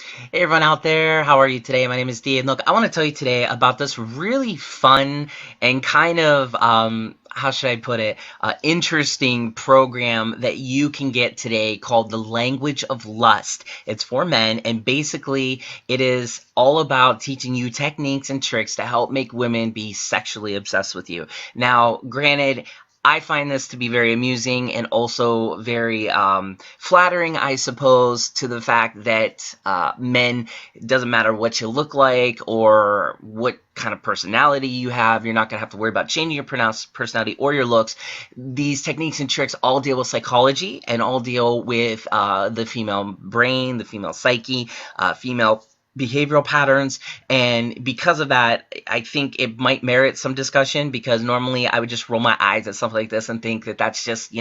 Hey everyone out there, how are you today? My name is Dee, and look, I want to tell you today about this really fun and kind of, how should I put it, interesting program that you can get today called the Language of Lust. It's for men, and basically it is all about teaching you techniques and tricks to help make women be sexually obsessed with you. Now, granted, I find this to be very amusing and also very flattering, I suppose, to the fact that men, it doesn't matter what you look like or what kind of personality you have, you're not going to have to worry about changing your personality or your looks. These techniques and tricks all deal with psychology and all deal with the female brain, the female psyche, female behavioral patterns, and because of that I think it might merit some discussion, because normally I would just roll my eyes at something like this and think that that's just,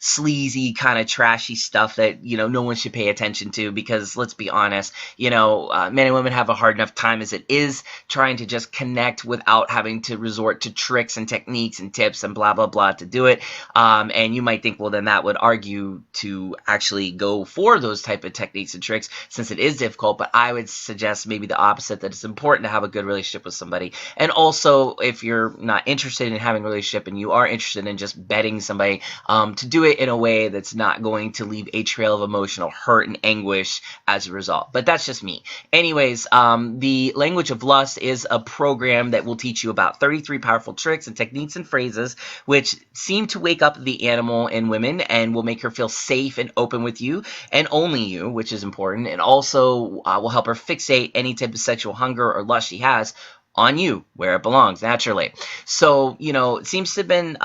sleazy kind of trashy stuff that no one should pay attention to, because let's be honest, men and women have a hard enough time as it is trying to just connect without having to resort to tricks and techniques and tips and blah blah blah to do it. And you might think, well, then that would argue to actually go for those type of techniques and tricks since it is difficult, but I would suggest maybe the opposite, that it's important to have a good relationship with somebody. And also, if you're not interested in having a relationship and you are interested in just betting somebody, to do it in a way that's not going to leave a trail of emotional hurt and anguish as a result. But that's just me. Anyways, the Language of Lust is a program that will teach you about 33 powerful tricks and techniques and phrases which seem to wake up the animal in women and will make her feel safe and open with you and only you, which is important, and also will help her fixate any type of sexual hunger or lust she has on you, where it belongs, naturally. So, it seems to have been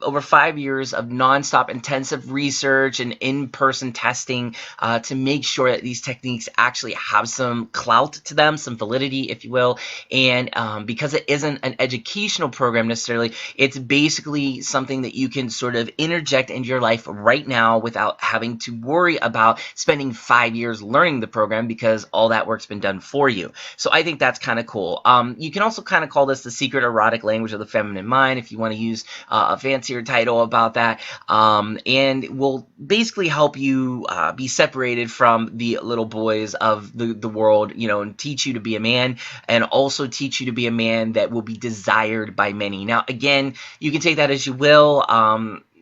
over 5 years of nonstop intensive research and in-person testing to make sure that these techniques actually have some clout to them, some validity, if you will. And because it isn't an educational program necessarily, it's basically something that you can sort of interject into your life right now without having to worry about spending 5 years learning the program, because all that work's been done for you. So I think that's kind of cool. You can also kind of call this the secret erotic language of the feminine mind, if you want to use a fancier title about that, and will basically help you be separated from the little boys of the world, and teach you to be a man, and also teach you to be a man that will be desired by many. Now, again, you can take that as you will.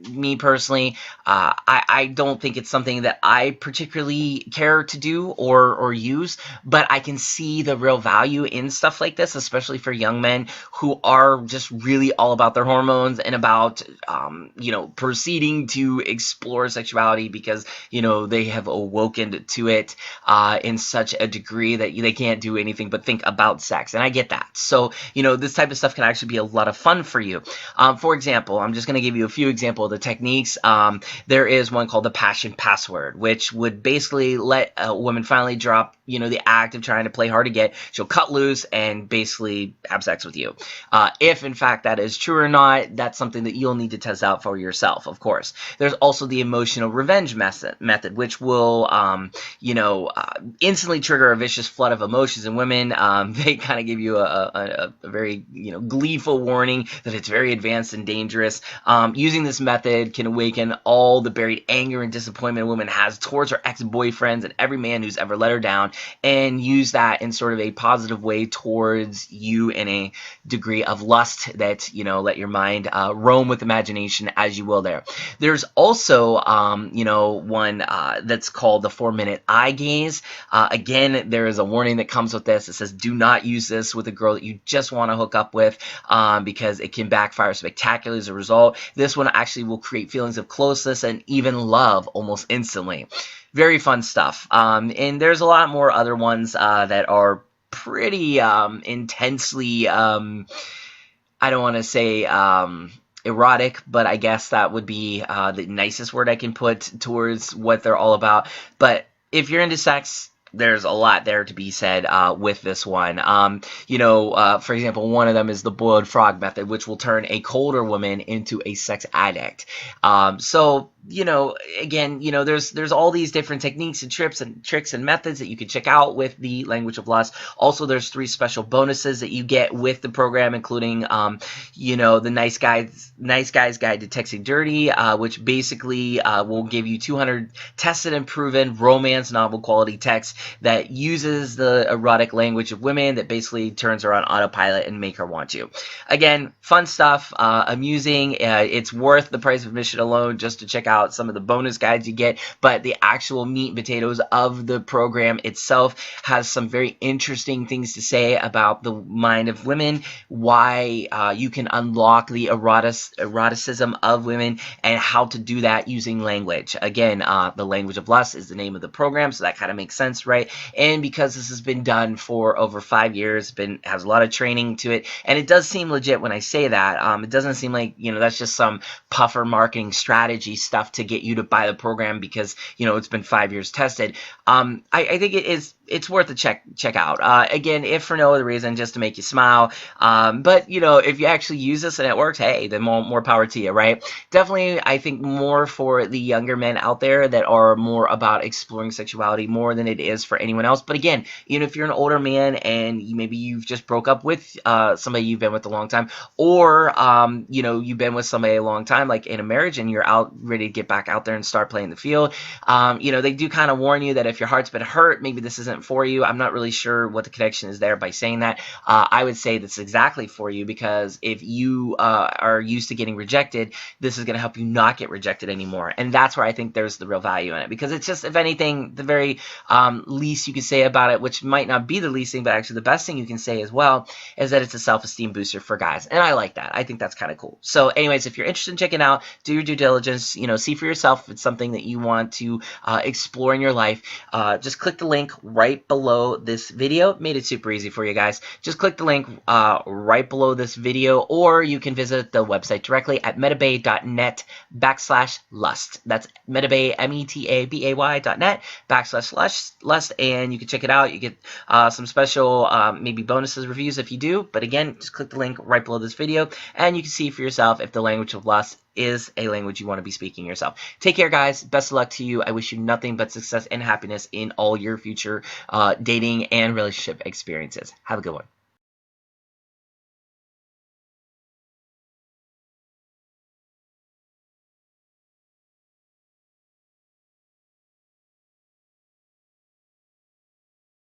Me personally, I don't think it's something that I particularly care to do or use, but I can see the real value in stuff like this, especially for young men who are just really all about their hormones and about, proceeding to explore sexuality because, they have awoken to it in such a degree that they can't do anything but think about sex. And I get that. So, this type of stuff can actually be a lot of fun for you. For example, I'm just going to give you a few examples the techniques. There is one called the passion password, which would basically let a woman finally drop, the act of trying to play hard to get. She'll cut loose and basically have sex with you. If in fact that is true or not, that's something that you'll need to test out for yourself, of course. There's also the emotional revenge method, which will, instantly trigger a vicious flood of emotions in women. They kind of give you a very, gleeful warning that it's very advanced and dangerous. Using this method can awaken all the buried anger and disappointment a woman has towards her ex-boyfriends and every man who's ever let her down, and use that in sort of a positive way towards you in a degree of lust that, let your mind roam with imagination as you will there. There's also, one that's called the 4-minute eye gaze. Again, there is a warning that comes with this. It says, do not use this with a girl that you just want to hook up with, because it can backfire spectacularly as a result. This one actually will create feelings of closeness and even love almost instantly. Very fun stuff. And there's a lot more other ones that are pretty intensely, I don't want to say erotic, but I guess that would be the nicest word I can put towards what they're all about. But if you're into sex, there's a lot there to be said with this one. For example, one of them is the boiled frog method, which will turn a colder woman into a sex addict. So again, there's all these different techniques and tricks and methods that you can check out with the Language of Lust. Also, there's 3 special bonuses that you get with the program, including, the Nice Guy's Guide to Texting Dirty, which basically will give you 200 tested and proven romance novel quality text that uses the erotic language of women, that basically turns her on autopilot and make her want you. Again, fun stuff, amusing. It's worth the price of admission alone just to check out some of the bonus guides you get, but the actual meat and potatoes of the program itself has some very interesting things to say about the mind of women, why you can unlock the eroticism of women, and how to do that using language. Again, the Language of Lust is the name of the program, so that kind of makes sense, right? And because this has been done for over 5 years, has a lot of training to it, and it does seem legit when I say that. It doesn't seem like, that's just some puffer marketing strategy stuff to get you to buy the program because, it's been 5 years tested. I think it's worth a check out. Again, if for no other reason, just to make you smile. But, if you actually use this and it works, hey, then more power to you, right? Definitely, I think more for the younger men out there that are more about exploring sexuality more than it is for anyone else. But again, if you're an older man and maybe you've just broke up with somebody you've been with a long time, or, you've been with somebody a long time, like in a marriage, and you're out ready to get back out there and start playing the field, they do kind of warn you that if your heart's been hurt, maybe this isn't for you. I'm not really sure what the connection is there by saying that. I would say that's exactly for you, because if you are used to getting rejected, this is going to help you not get rejected anymore. And that's where I think there's the real value in it, because it's just, if anything, the very least you can say about it, which might not be the least thing, but actually the best thing you can say as well, is that it's a self-esteem booster for guys. And I like that. I think that's kind of cool. So anyways, if you're interested in checking out, do your due diligence, see for yourself if it's something that you want to explore in your life. Just click the link right below this video. Made it super easy for you guys. Just click the link right below this video, or you can visit the website directly at metabay.net/lust. That's metabay, metabay.net/lust, and you can check it out. You get some special maybe bonuses, reviews if you do. But again, just click the link right below this video, and you can see for yourself if the Language of Lust is a language you want to be speaking yourself. Take care, guys. Best of luck to you. I wish you nothing but success and happiness in all your future dating and relationship experiences. Have a good one.